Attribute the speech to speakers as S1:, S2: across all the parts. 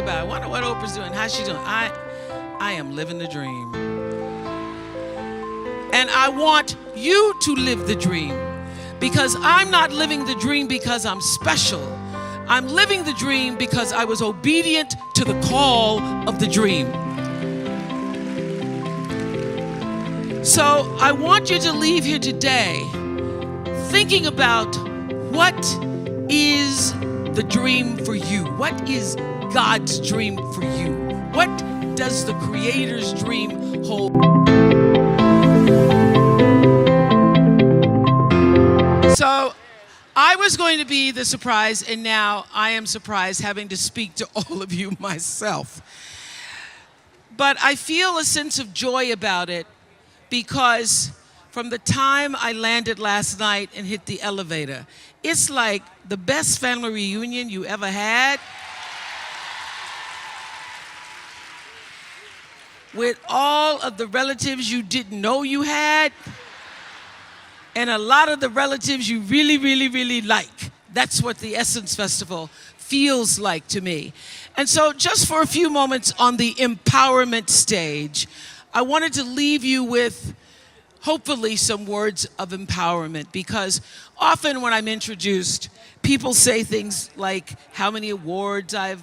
S1: about it. I wonder what Oprah's doing. How's she doing? I am living the dream. And I want you to live the dream, because I'm not living the dream because I'm special. I'm living the dream because I was obedient to the call of the dream. So I want you to leave here today thinking about what is the dream for you. What is God's dream for you? What does the Creator's dream hold? So I was going to be the surprise, and now I am surprised having to speak to all of you myself. But I feel a sense of joy about it, because from the time I landed last night and hit the elevator, it's like the best family reunion you ever had, with all of the relatives you didn't know you had, and a lot of the relatives you really, really, really like. That's what the Essence Festival feels like to me. And so just for a few moments on the empowerment stage, I wanted to leave you with hopefully some words of empowerment, because often when I'm introduced, people say things like how many awards I've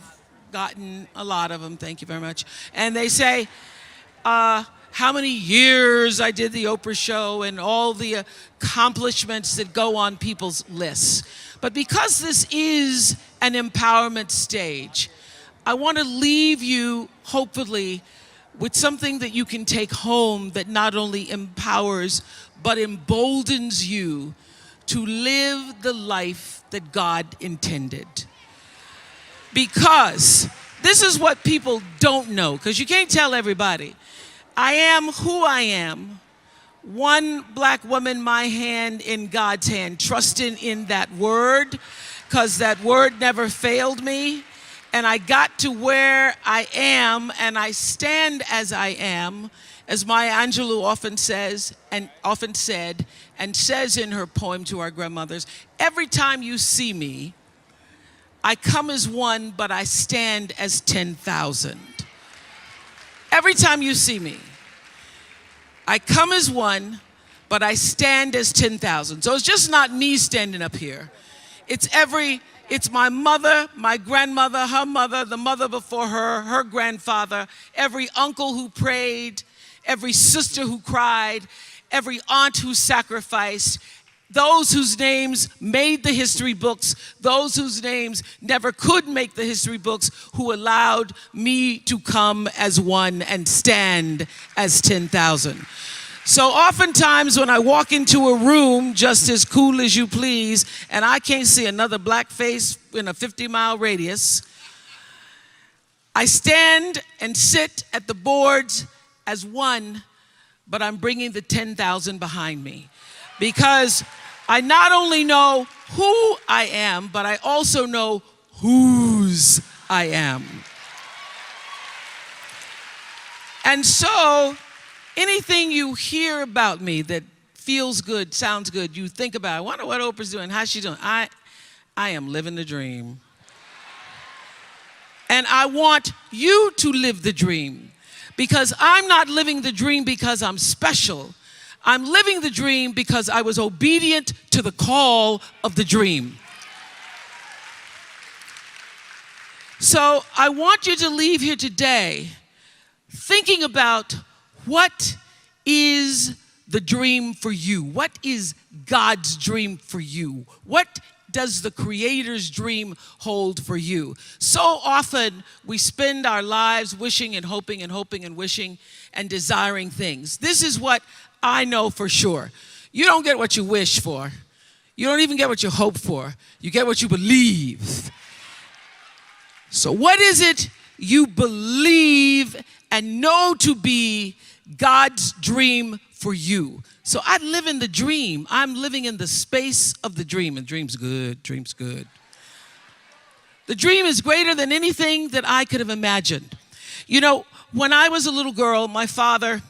S1: gotten, a lot of them, thank you very much. And they say how many years I did the Oprah show and all the accomplishments that go on people's lists. But because this is an empowerment stage, I want to leave you hopefully with something that you can take home that not only empowers, but emboldens you to live the life that God intended. Because this is what people don't know, because you can't tell everybody. I am who I am, one black woman, my hand in God's hand, trusting in that word, because that word never failed me. And I got to where I am, and I stand as I am, as Maya Angelou often says, and often said, and says in her poem to our grandmothers, every time you see me, I come as one, but I stand as 10,000. Every time you see me, I come as one, but I stand as 10,000. So it's just not me standing up here. It's my mother, my grandmother, her mother, the mother before her, her grandfather, every uncle who prayed, every sister who cried, every aunt who sacrificed, those whose names made the history books, those whose names never could make the history books, who allowed me to come as one and stand as 10,000. So oftentimes when I walk into a room just as cool as you please, and I can't see another black face in a 50-mile radius, I stand and sit at the boards as one, but I'm bringing the 10,000 behind me. Because I not only know who I am, but I also know whose I am. And so anything you hear about me that feels good, sounds good, you think about, I wonder what Oprah's doing, how's she doing? I am living the dream. And I want you to live the dream, because I'm not living the dream because I'm special. I'm living the dream because I was obedient to the call of the dream. So I want you to leave here today thinking about, what is the dream for you? What is God's dream for you? What does the Creator's dream hold for you? So often we spend our lives wishing and hoping and hoping and wishing and desiring things. This is what I know for sure. You don't get what you wish for. You don't even get what you hope for. You get what you believe. So what is it you believe and know to be God's dream for you? So I live in the dream. I'm living in the space of the dream. And dream's good, dream's good. The dream is greater than anything that I could have imagined. You know, when I was a little girl, my father,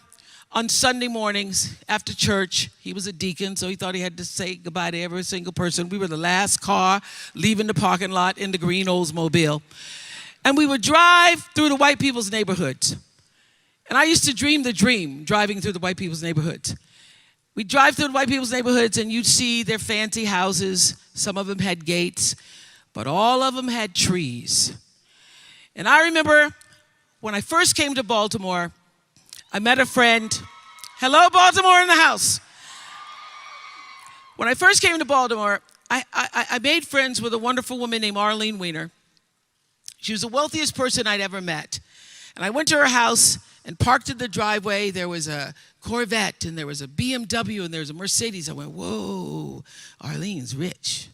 S1: on Sunday mornings after church, he was a deacon, so he thought he had to say goodbye to every single person. We were the last car leaving the parking lot in the green Oldsmobile. And we would drive through the white people's neighborhoods. And I used to dream the dream, driving through the white people's neighborhoods. We'd drive through the white people's neighborhoods and you'd see their fancy houses. Some of them had gates, but all of them had trees. And I remember when I first came to Baltimore, I met a friend. Hello, Baltimore in the house. When I first came to Baltimore, I made friends with a wonderful woman named Arlene Weiner. She was the wealthiest person I'd ever met. And I went to her house and parked in the driveway. There was a Corvette, and there was a BMW, and there was a Mercedes. I went, whoa, Arlene's rich.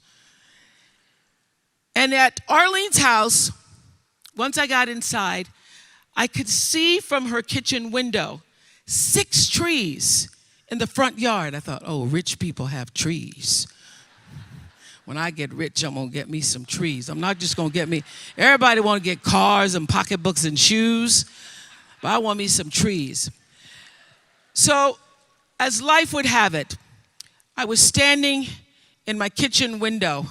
S1: And at Arlene's house, once I got inside, I could see from her kitchen window 6 trees in the front yard. I thought, oh, rich people have trees. When I get rich, I'm going to get me some trees. I'm not just going to get me, everybody want to get cars and pocketbooks and shoes, but I want me some trees. So, as life would have it, I was standing in my kitchen window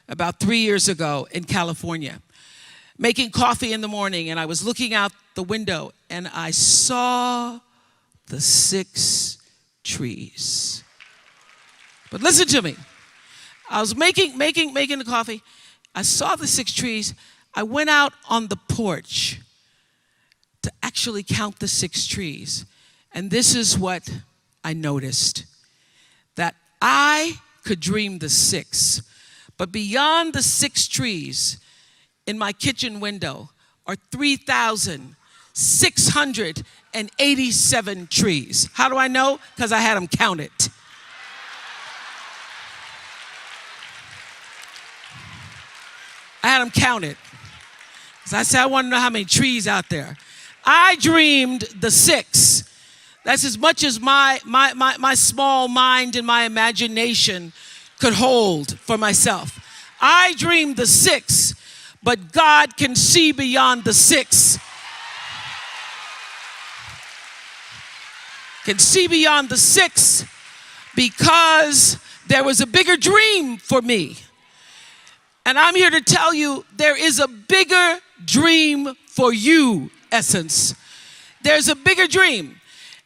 S1: about 3 years ago in California, making coffee in the morning, and I was looking out the window, and I saw the 6 trees. But listen to me. I was making the coffee. I saw the 6 trees. I went out on the porch to actually count the 6 trees. And this is what I noticed. That I could dream the 6. But beyond the 6 trees in my kitchen window are 3,687 trees. How do I know? Because I had them counted. I had them counted. Because I said, I want to know how many trees out there. I dreamed the 6. That's as much as my small mind and my imagination could hold for myself. I dreamed the 6, but God can see beyond the 6. Can see beyond the 6 because there was a bigger dream for me. And I'm here to tell you there is a bigger dream for you, Essence. There's a bigger dream.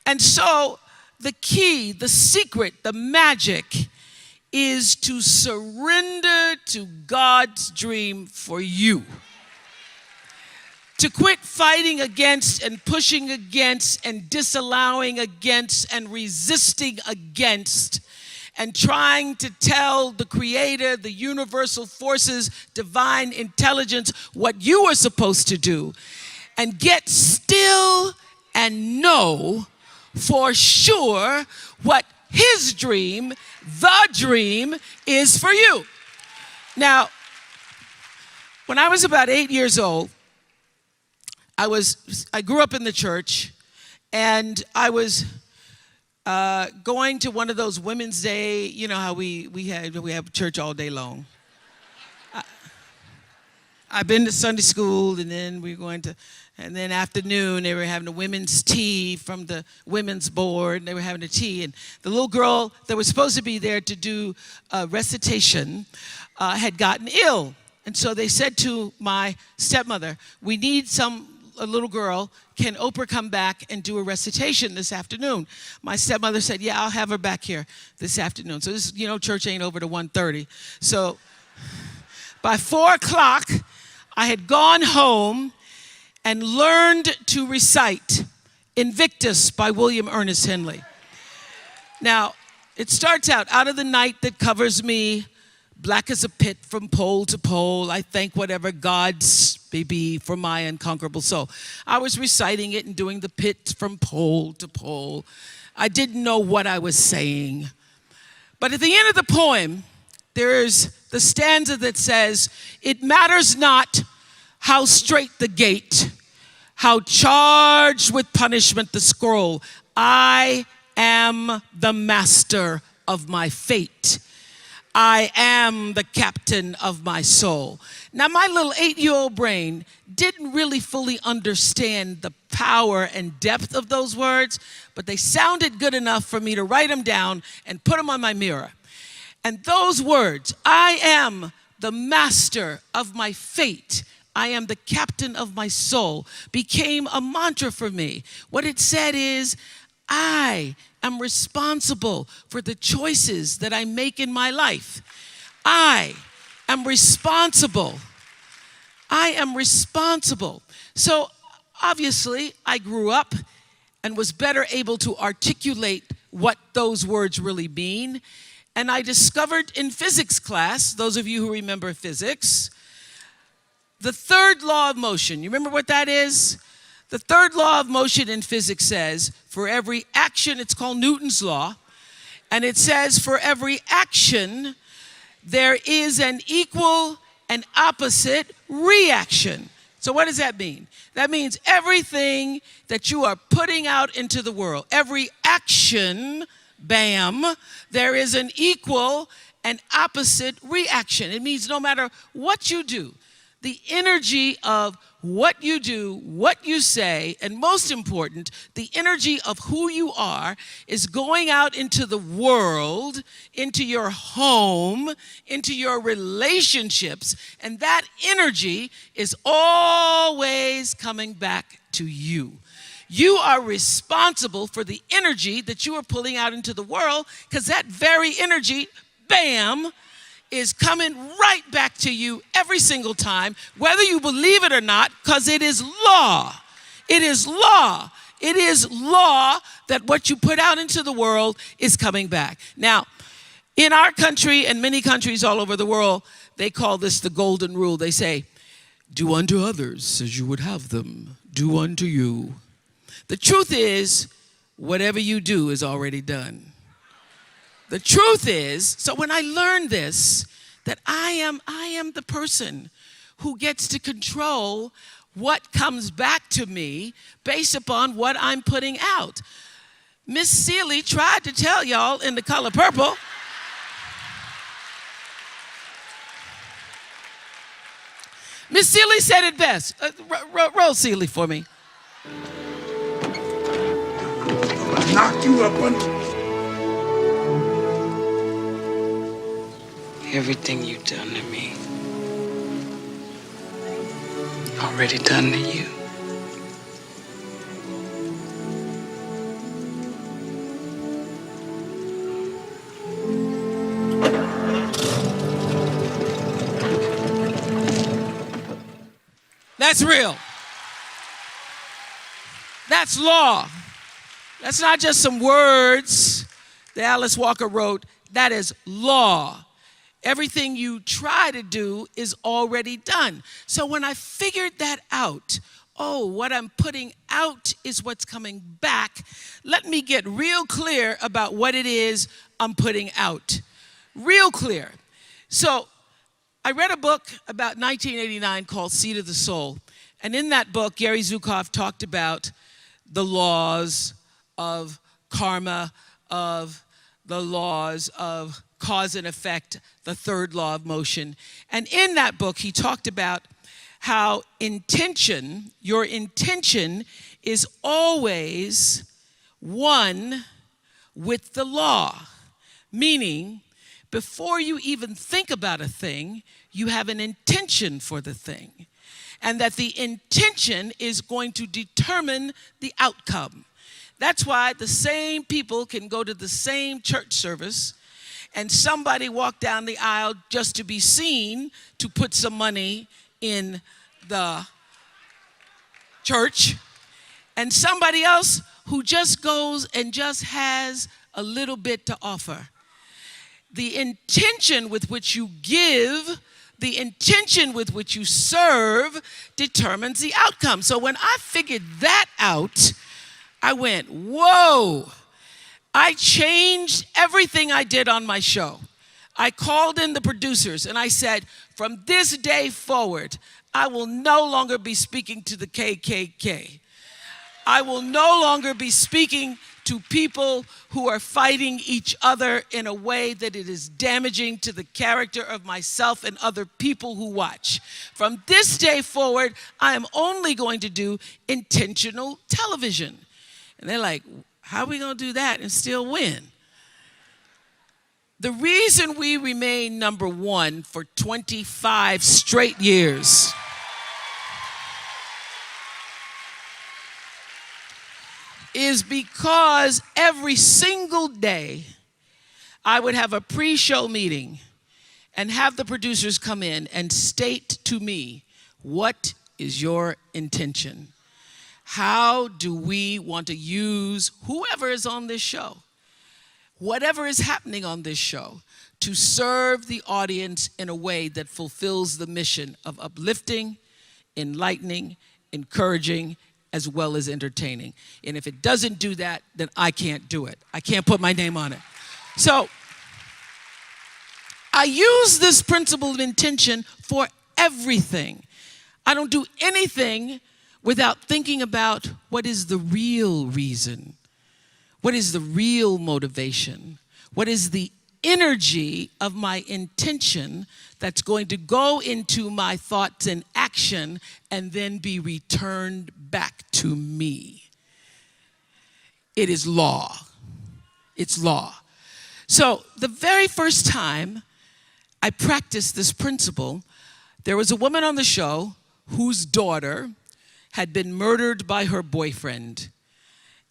S1: And so the key, the secret, the magic is to surrender to God's dream for you. To quit fighting against and pushing against and disallowing against and resisting against and trying to tell the Creator, the universal forces, divine intelligence, what you are supposed to do, and get still and know for sure what His dream, the dream, is for you. Now, when I was about 8 years old, I grew up in the church, and I was going to one of those Women's Day, you know how we have church all day long. I've been to Sunday school, and then we were going to, and then afternoon they were having a women's tea from the women's board, and they were having a tea, and the little girl that was supposed to be there to do a recitation had gotten ill. And so they said to my stepmother, we need a little girl, can Oprah come back and do a recitation this afternoon? My stepmother said, yeah, I'll have her back here this afternoon. So this, church ain't over to 1:30. So by 4 o'clock, I had gone home and learned to recite Invictus by William Ernest Henley. Now, it starts out of the night that covers me, black as a pit from pole to pole, I thank whatever gods may be for my unconquerable soul. I was reciting it and doing the pit from pole to pole. I didn't know what I was saying. But at the end of the poem, there's the stanza that says, it matters not how straight the gate, how charged with punishment the scroll. I am the master of my fate. I am the captain of my soul. Now, my little 8-year-old brain didn't really fully understand the power and depth of those words, but they sounded good enough for me to write them down and put them on my mirror. And those words, I am the master of my fate. I am the captain of my soul, became a mantra for me. What it said is, I am responsible for the choices that I make in my life. I am responsible. I am responsible. So obviously, I grew up and was better able to articulate what those words really mean. And I discovered in physics class, those of you who remember physics, the third law of motion. You remember what that is? The third law of motion in physics says, for every action, it's called Newton's law, and it says for every action, there is an equal and opposite reaction. So what does that mean? That means everything that you are putting out into the world, every action, bam, there is an equal and opposite reaction. It means no matter what you do, the energy of what you do, what you say, and most important, the energy of who you are is going out into the world, into your home, into your relationships, and that energy is always coming back to you. You are responsible for the energy that you are pulling out into the world, because that very energy, bam, is coming right back to you every single time, whether you believe it or not, because it is law. It is law. It is law that what you put out into the world is coming back. Now, in our country and many countries all over the world, they call this the golden rule. They say, do unto others as you would have them do unto you. The truth is, whatever you do is already done. The truth is, so when I learned this, that I am the person who gets to control what comes back to me based upon what I'm putting out. Miss Seeley tried to tell y'all in The Color Purple. Miss Seeley said it best. Roll Seeley for me.
S2: Knock you up on. Everything you've done to me, already done to you.
S1: That's real. That's law. That's not just some words that Alice Walker wrote. That is law. Everything you try to do is already done. So when I figured that out, oh, what I'm putting out is what's coming back, let me get real clear about what it is I'm putting out. Real clear. So I read a book about 1989 called Seed of the Soul. And in that book, Gary Zukav talked about the laws of karma, of the laws of cause and effect, the third law of motion. And in that book, he talked about how intention, your intention is always one with the law. Meaning, before you even think about a thing, you have an intention for the thing. And that the intention is going to determine the outcome. That's why the same people can go to the same church service and somebody walk down the aisle just to be seen to put some money in the church, and somebody else who just goes and just has a little bit to offer. The intention with which you give, the intention with which you serve determines the outcome. So when I figured that out, I went, whoa. I changed everything I did on my show. I called in the producers and I said, from this day forward, I will no longer be speaking to the KKK. I will no longer be speaking to people who are fighting each other in a way that it is damaging to the character of myself and other people who watch. From this day forward, I am only going to do intentional television. And they're like, how are we going to do that and still win? The reason we remain number one for 25 straight years, is because every single day I would have a pre-show meeting and have the producers come in and state to me, what is your intention? How do we want to use whoever is on this show, whatever is happening on this show, to serve the audience in a way that fulfills the mission of uplifting, enlightening, encouraging, as well as entertaining. And if it doesn't do that, then I can't do it. I can't put my name on it. So I use this principle of intention for everything. I don't do anything without thinking about what is the real reason, what is the real motivation, what is the energy of my intention that's going to go into my thoughts and action and then be returned back to me. It is law. It's law. So the very first time I practiced this principle, there was a woman on the show whose daughter had been murdered by her boyfriend.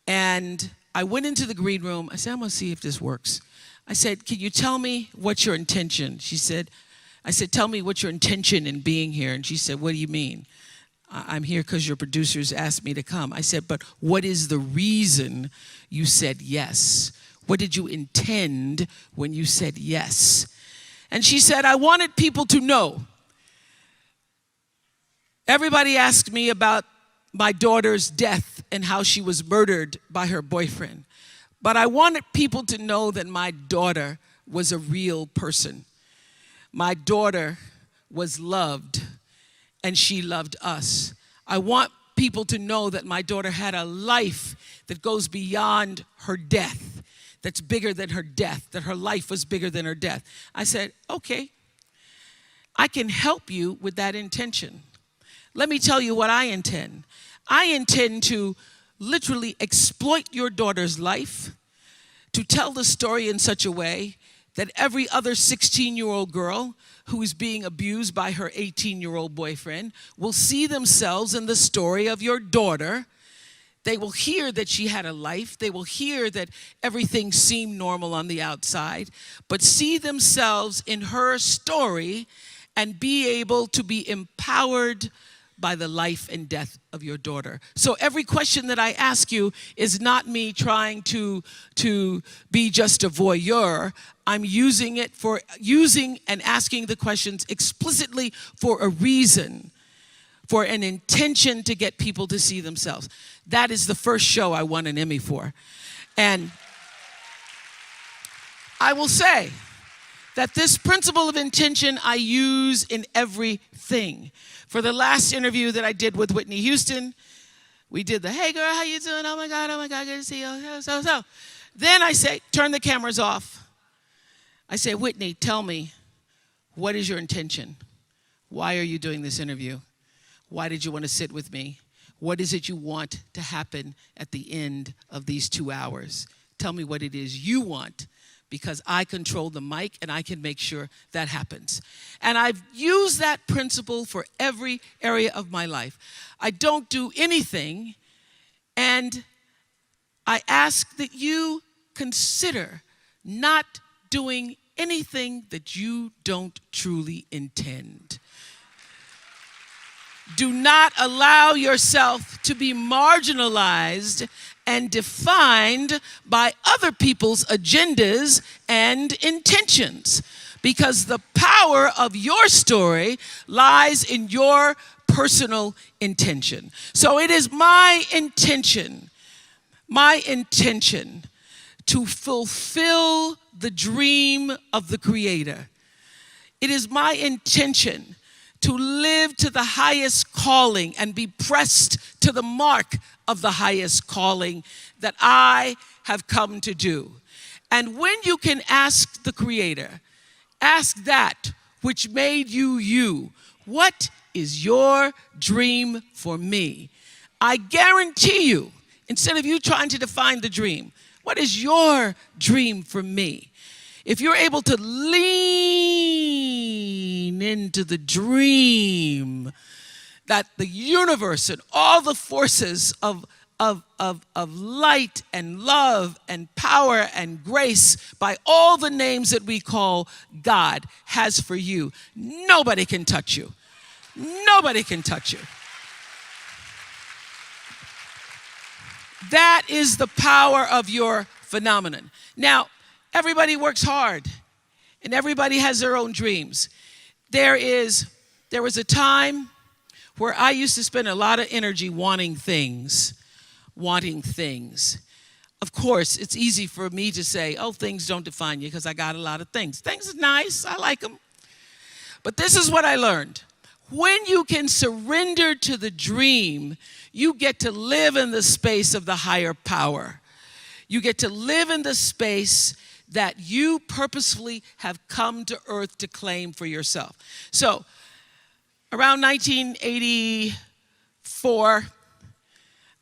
S1: And I went into the green room. I said, I'm going to see if this works. I said, can you tell me what's your intention? I said, tell me what's your intention in being here. And she said, what do you mean? I'm here because your producers asked me to come. I said, but what is the reason you said yes? What did you intend when you said yes? And she said, I wanted people to know. Everybody asked me about my daughter's death and how she was murdered by her boyfriend. But I wanted people to know that my daughter was a real person. My daughter was loved, and she loved us. I want people to know that my daughter had a life that goes beyond her death, that's bigger than her death, that her life was bigger than her death. I said, okay, I can help you with that intention. Let me tell you what I intend. I intend to literally exploit your daughter's life, to tell the story in such a way that every other 16-year-old girl who is being abused by her 18-year-old boyfriend will see themselves in the story of your daughter. They will hear that she had a life. They will hear that everything seemed normal on the outside, but see themselves in her story and be able to be empowered by the life and death of your daughter. So every question that I ask you is not me trying to be just a voyeur. I'm using and asking the questions explicitly for a reason, for an intention to get people to see themselves. That is the first show I won an Emmy for. And I will say that this principle of intention I use in everything. For the last interview that I did with Whitney Houston, we did the, hey girl, how you doing? Oh my God, good to see you. So. Then I say, turn the cameras off. I say, Whitney, tell me, what is your intention? Why are you doing this interview? Why did you want to sit with me? What is it you want to happen at the end of these 2 hours? Tell me what it is you want, because I control the mic and I can make sure that happens. And I've used that principle for every area of my life. I don't do anything, and I ask that you consider not doing anything that you don't truly intend. Do not allow yourself to be marginalized and defined by other people's agendas and intentions, because the power of your story lies in your personal intention. So it is my intention to fulfill the dream of the Creator. It is my intention to live to the highest calling and be pressed to the mark of the highest calling that I have come to do. And when you can ask the Creator, ask that which made you you, what is your dream for me? I guarantee you, instead of you trying to define the dream, what is your dream for me? If you're able to lean into the dream that the universe and all the forces of of light and love and power and grace by all the names that we call God has for you. Nobody can touch you. Nobody can touch you. That is the power of your phenomenon. Now, everybody works hard, and everybody has their own dreams. There was a time where I used to spend a lot of energy wanting things. Of course, it's easy for me to say, oh, things don't define you because I got a lot of things. Things are nice, I like them. But this is what I learned. When you can surrender to the dream, you get to live in the space of the higher power. You get to live in the space that you purposefully have come to earth to claim for yourself. So, around 1984,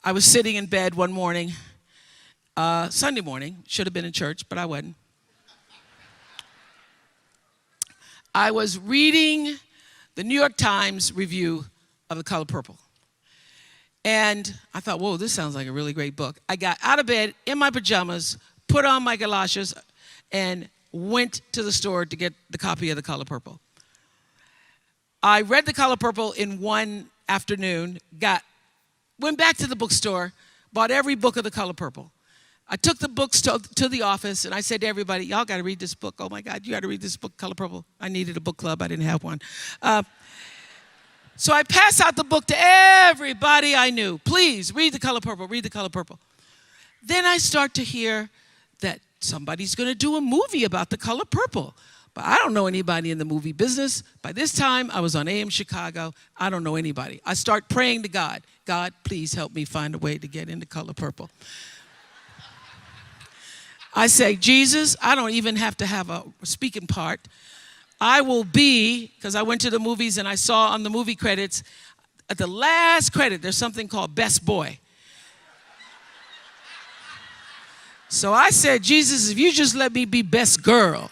S1: I was sitting in bed one morning, Sunday morning, should have been in church, but I wasn't. I was reading the New York Times review of The Color Purple. And I thought, whoa, this sounds like a really great book. I got out of bed in my pajamas, put on my galoshes, and went to the store to get the copy of The Color Purple. I read The Color Purple in one afternoon, went back to the bookstore, bought every book of The Color Purple. I took the books to the office, and I said to everybody, y'all got to read this book. Oh, my God, you got to read this book, Color Purple. I needed a book club. I didn't have one. So I passed out the book to everybody I knew. Please, read The Color Purple, read The Color Purple. Then I start to hear that somebody's going to do a movie about The Color Purple. But I don't know anybody in the movie business. By this time, I was on AM Chicago. I don't know anybody. I start praying to God. God, please help me find a way to get into Color Purple. I say, Jesus, I don't even have to have a speaking part. I will be, because I went to the movies and I saw on the movie credits, at the last credit, there's something called Best Boy. So I said, Jesus, if you just let me be best girl,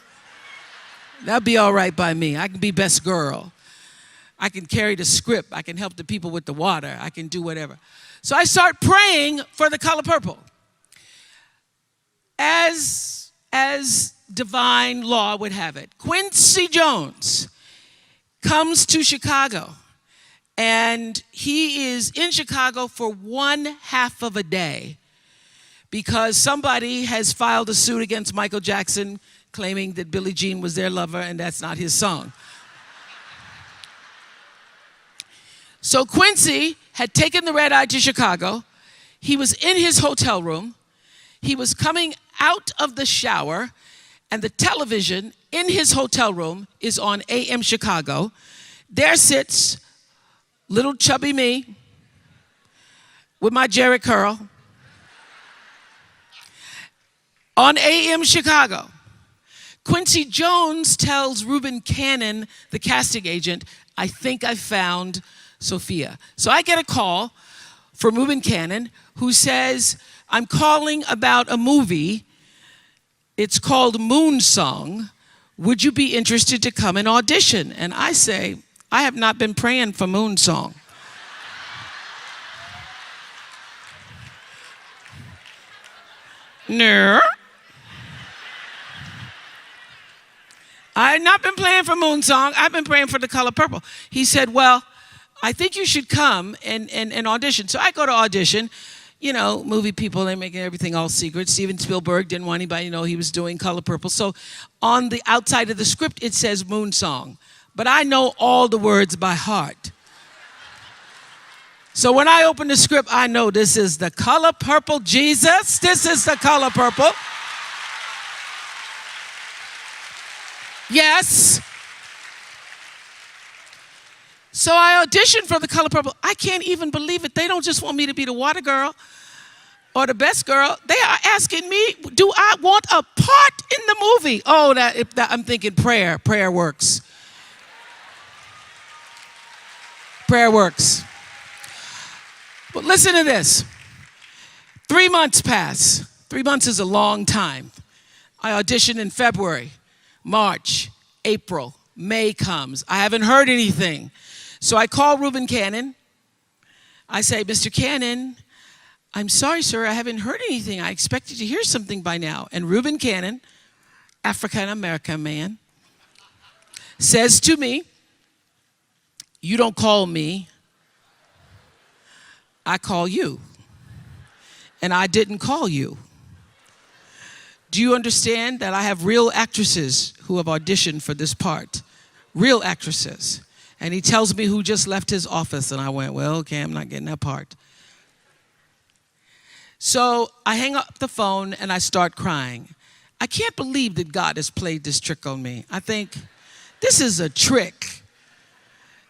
S1: that'd be all right by me. I can be best girl. I can carry the script. I can help the people with the water. I can do whatever. So I start praying for The Color Purple. As divine law would have it, Quincy Jones comes to Chicago, and he is in Chicago for 1/2 of a day because somebody has filed a suit against Michael Jackson claiming that Billie Jean was their lover and that's not his song. So Quincy had taken the red eye to Chicago. He was in his hotel room. He was coming out of the shower, and the television in his hotel room is on AM Chicago. There sits little chubby me with my Jerry curl on AM Chicago. Quincy Jones tells Reuben Cannon, the casting agent, I think I found Sophia. So I get a call from Reuben Cannon who says, I'm calling about a movie. It's called Moon Song. Would you be interested to come and audition? And I say, I have not been praying for Moon Song. No. I have not been praying for Moon Song. I've been praying for The Color Purple. He said, well, I think you should come and audition. So I go to audition. You know, movie people, they make everything all secret. Steven Spielberg didn't want anybody to know he was doing Color Purple. So on the outside of the script, it says Moon Song. But I know all the words by heart. So when I open the script, I know this is The Color Purple, Jesus. This is The Color Purple. Yes. So I auditioned for The Color Purple. I can't even believe it. They don't just want me to be the water girl or the best girl. They are asking me, do I want a part in the movie? Oh, I'm thinking prayer. Prayer works. Prayer works. But listen to this. 3 months pass. 3 months is a long time. I auditioned in February, March, April, May comes. I haven't heard anything. So I call Reuben Cannon. I say, Mr. Cannon, I'm sorry, sir, I haven't heard anything. I expected to hear something by now. And Reuben Cannon, African-American man, says to me, you don't call me, I call you. And I didn't call you. Do you understand that I have real actresses who have auditioned for this part? Real actresses. And he tells me who just left his office. And I went, well, okay, I'm not getting that part. So I hang up the phone and I start crying. I can't believe that God has played this trick on me. I think this is a trick.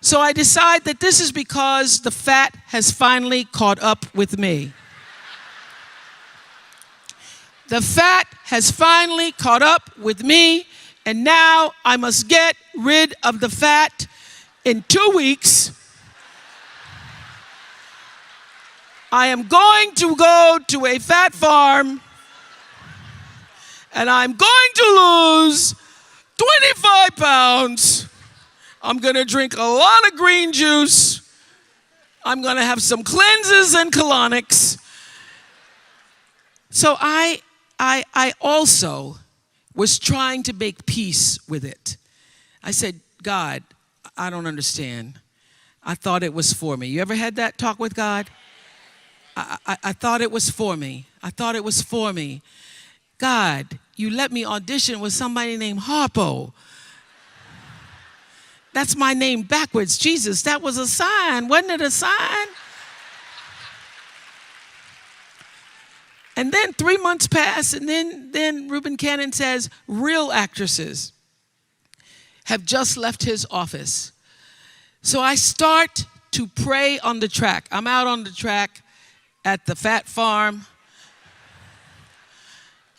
S1: So I decide that this is because the fat has finally caught up with me. The fat has finally caught up with me, and now I must get rid of the fat in 2 weeks. I am going to go to a fat farm, and I'm going to lose 25 pounds. I'm going to drink a lot of green juice. I'm going to have some cleanses and colonics. So I also was trying to make peace with it. I said, God, I don't understand. I thought it was for me. You ever had that talk with God? I thought it was for me. I thought it was for me. God, you let me audition with somebody named Harpo. That's my name backwards. Jesus, that was a sign. Wasn't it a sign? And then 3 months pass, and then Reuben Cannon says, real actresses have just left his office. So I start to pray on the track. I'm out on the track at the fat farm,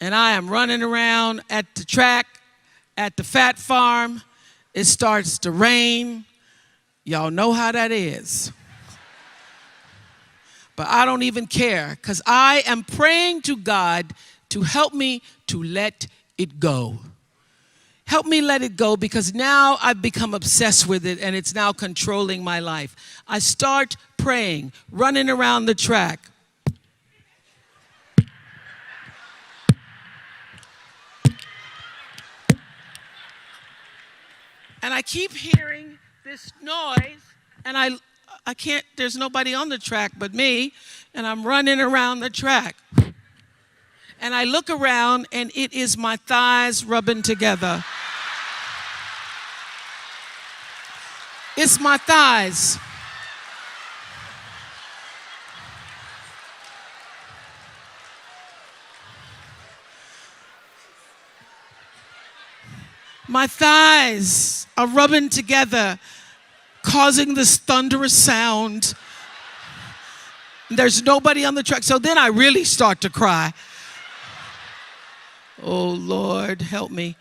S1: and I am running around at the track at the fat farm. It starts to rain. Y'all know how that is. But I don't even care, because I am praying to God to help me to let it go. Help me let it go, because now I've become obsessed with it and it's now controlling my life. I start praying, running around the track. And I keep hearing this noise, and I can't, there's nobody on the track but me, and I'm running around the track. And I look around, and it is my thighs rubbing together. It's my thighs. My thighs are rubbing together, causing this thunderous sound. There's nobody on the track. So then I really start to cry. Oh, Lord, help me.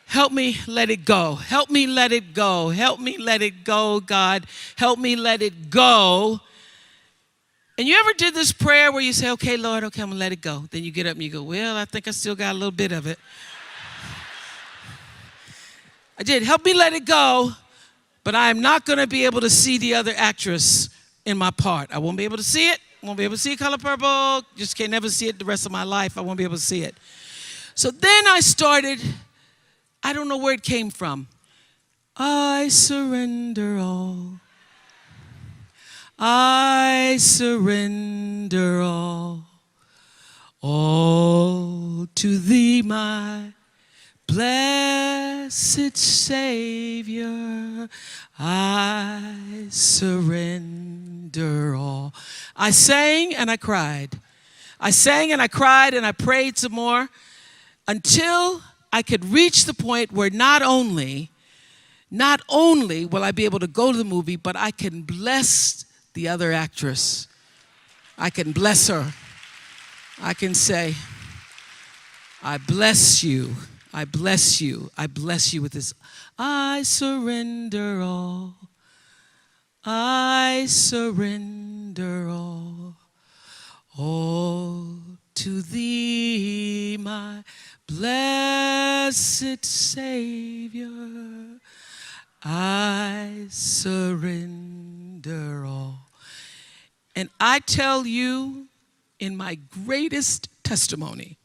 S1: Help me let it go. Help me let it go. Help me let it go, God. Help me let it go. And you ever did this prayer where you say, okay, Lord, okay, I'm going to let it go. Then you get up and you go, well, I think I still got a little bit of it. I did. Help me let it go, but I am not going to be able to see the other actress in my part. I won't be able to see it. I won't be able to see Color Purple. Just can't never see it the rest of my life. I won't be able to see it. So then I started, I don't know where it came from. I surrender all. I surrender all. All to thee, my blessed Savior, I surrender all. I sang and I cried. I sang and I cried and I prayed some more until I could reach the point where not only will I be able to go to the movie, but I can bless the other actress. I can bless her. I can say, I bless you. I bless you. I bless you with this. I surrender all. I surrender all. All to thee, my blessed Savior. I surrender all. And I tell you, in my greatest testimony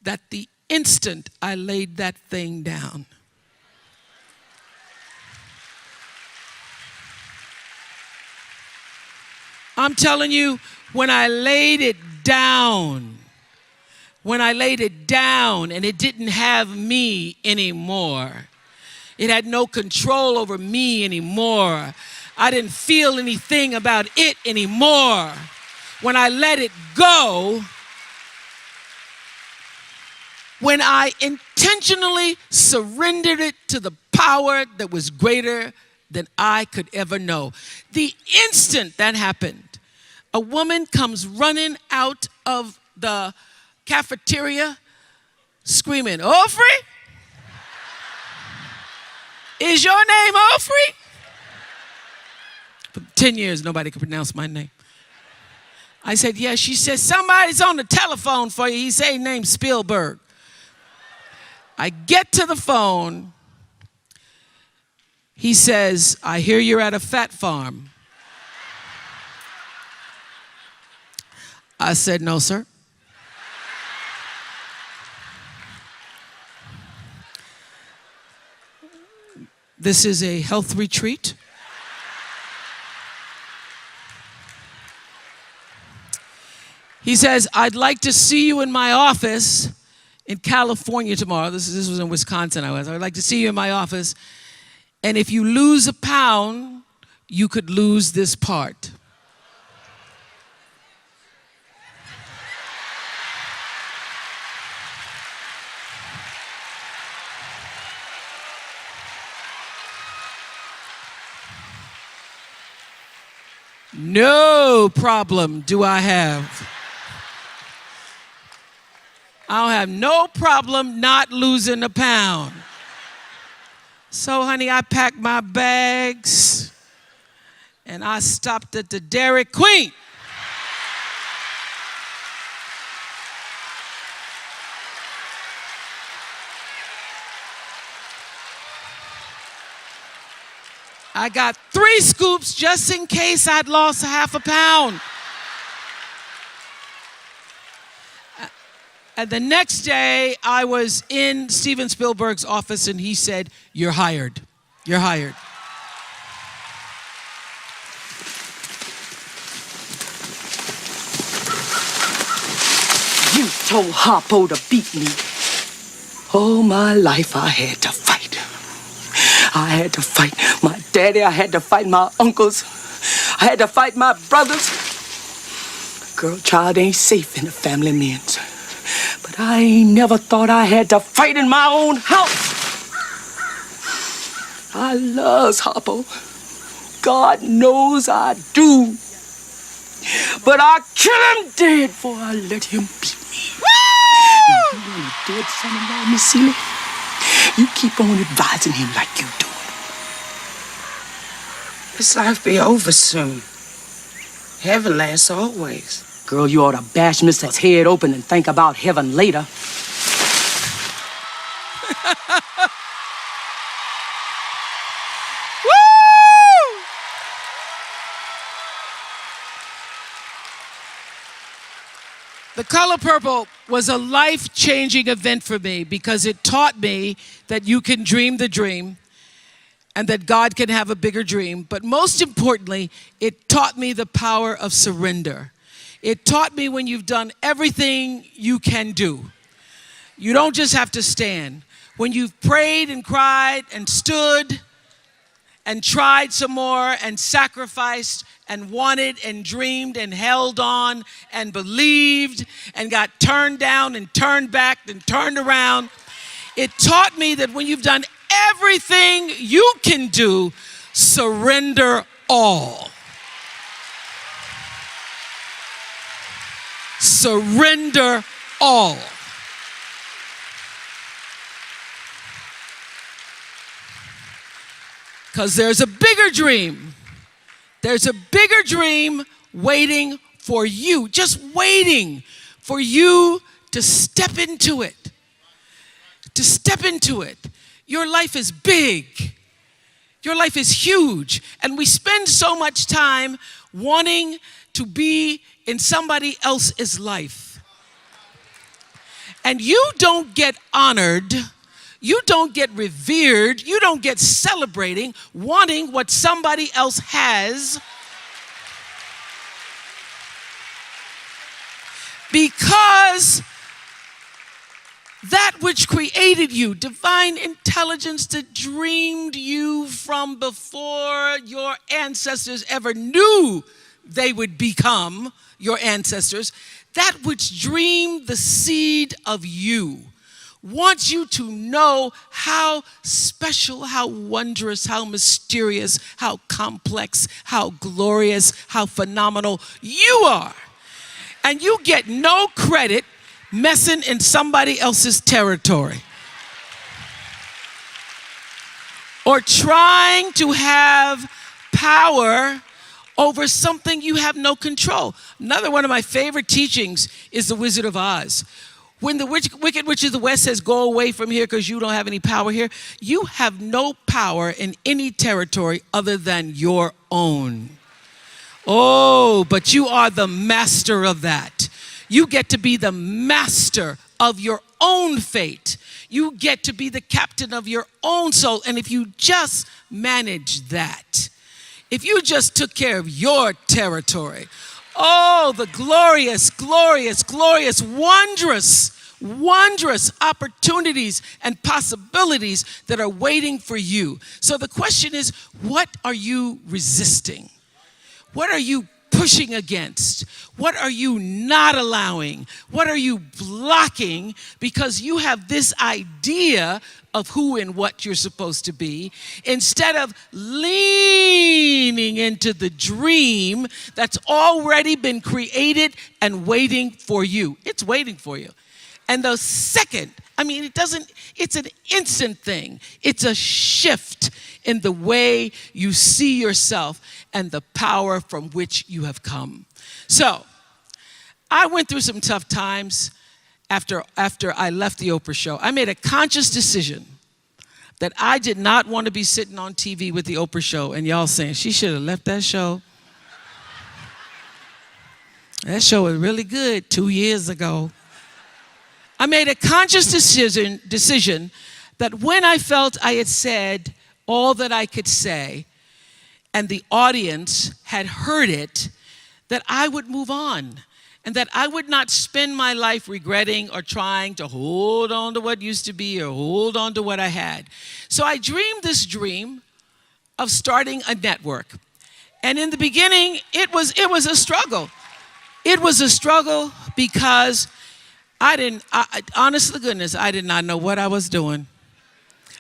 S1: that the instant I laid that thing down, I'm telling you, when I laid it down and it didn't have me anymore, it had no control over me anymore. I didn't feel anything about it anymore. When I let it go, when I intentionally surrendered it to the power that was greater than I could ever know. The instant that happened, a woman comes running out of the cafeteria screaming, "Winfrey? Is your name Winfrey?" For 10 years, nobody could pronounce my name. I said, "Yes." She said, "Somebody's on the telephone for you. He said his name's Spielberg." I get to the phone. He says, "I hear you're at a fat farm." I said, "No, sir." This is a health retreat. He says, "I'd like to see you in my office in California tomorrow." This was in Wisconsin. I'd like to see you in my office. "And if you lose a pound, you could lose this part." No problem do I have. I don't have no problem not losing a pound. So, honey, I packed my bags and I stopped at the Dairy Queen. I got 3 scoops just in case I'd lost half a pound. And the next day, I was in Steven Spielberg's office, and he said, "You're hired. You're hired."
S3: You told Harpo to beat me. All my life I had to fight. I had to fight my daddy. I had to fight my uncles. I had to fight my brothers. Girl, child ain't safe in the family men's. But I ain't never thought I had to fight in my own house. I loves Harpo. God knows I do. But I kill him dead before I let him beat me. Woo! You want a dead son-in-law, Miss Celie? You keep on advising him like you do.
S2: This life be over soon. Heaven lasts always.
S3: Girl, you ought to bash Mr.'s head open and think about heaven later.
S1: Woo! The Color Purple was a life-changing event for me because it taught me that you can dream the dream and that God can have a bigger dream. But most importantly, it taught me the power of surrender. It taught me when you've done everything you can do, you don't just have to stand. When you've prayed and cried and stood and tried some more and sacrificed and wanted and dreamed and held on and believed and got turned down and turned back and turned around, it taught me that when you've done everything you can do, surrender all. Surrender all. Because there's a bigger dream. There's a bigger dream waiting for you, just waiting for you to step into it. To step into it. Your life is big. Your life is huge. And we spend so much time wanting to be in somebody else's life. And you don't get honored, you don't get revered, you don't get celebrating, wanting what somebody else has, because that which created you, divine intelligence that dreamed you from before your ancestors ever knew they would become your ancestors, that which dreamed the seed of you, wants you to know how special, how wondrous, how mysterious, how complex, how glorious, how phenomenal you are. And you get no credit messing in somebody else's territory or trying to have power over something you have no control. Another one of my favorite teachings is The Wizard of Oz. When the Wicked Witch of the West says, go away from here because you don't have any power here, you have no power in any territory other than your own. Oh, but you are the master of that. You get to be the master of your own fate. You get to be the captain of your own soul. And if you just manage that, if you just took care of your territory, oh, the glorious, glorious, glorious, wondrous, wondrous opportunities and possibilities that are waiting for you. So the question is, what are you resisting? What are you pushing against? What are you not allowing? What are you blocking because you have this idea of who and what you're supposed to be, instead of leaning into the dream that's already been created and waiting for you? It's waiting for you. And the second, it's an instant thing. It's a shift in the way you see yourself and the power from which you have come. So, I went through some tough times after I left the Oprah show. I made a conscious decision that I did not want to be sitting on TV with the Oprah show and y'all saying, she should have left that show. That show was really good 2 years ago. I made a conscious decision that when I felt I had said all that I could say and the audience had heard it, that I would move on and that I would not spend my life regretting or trying to hold on to what used to be or hold on to what I had. So I dreamed this dream of starting a network. And in the beginning, it was a struggle. It was a struggle because honest to goodness, I did not know what I was doing.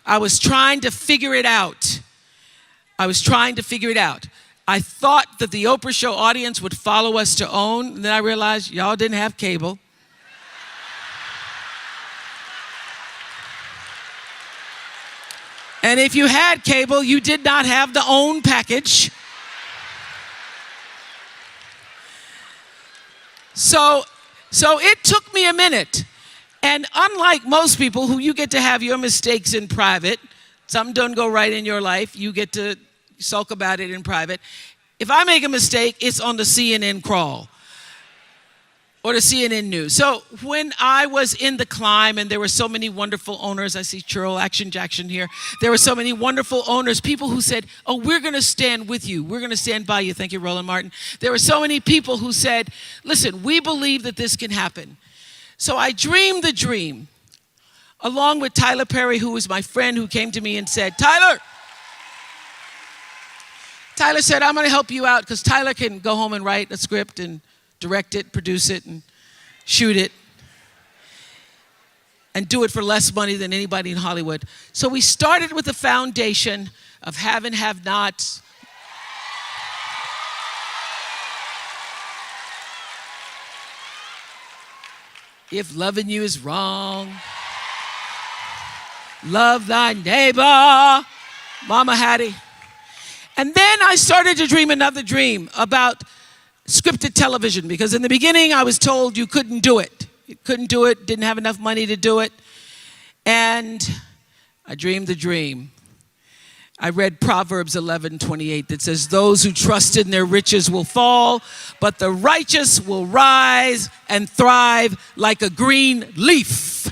S1: I was trying to figure it out. I thought that the Oprah show audience would follow us to OWN, and then I realized y'all didn't have cable. And if you had cable, you did not have the OWN package. So it took me a minute. And unlike most people who you get to have your mistakes in private, something doesn't go right in your life, you get to sulk about it in private. If I make a mistake, it's on the CNN crawl or the CNN news. So when I was in the climb and there were so many wonderful owners, I see Churl Action Jackson here. There were so many wonderful owners, people who said, oh, we're going to stand with you. We're going to stand by you. Thank you, Roland Martin. There were so many people who said, listen, we believe that this can happen. So I dreamed the dream along with Tyler Perry, who was my friend, who came to me and said, Tyler said, I'm going to help you out because Tyler can go home and write a script and direct it, produce it, and shoot it, and do it for less money than anybody in Hollywood. So we started with the foundation of have and have nots. If loving you is wrong, love thy neighbor, Mama Hattie. And then I started to dream another dream about scripted television, because in the beginning I was told you couldn't do it. You couldn't do it, didn't have enough money to do it. And I dreamed the dream I read Proverbs 11:28 that says, those who trust in their riches will fall, but the righteous will rise and thrive like a green leaf.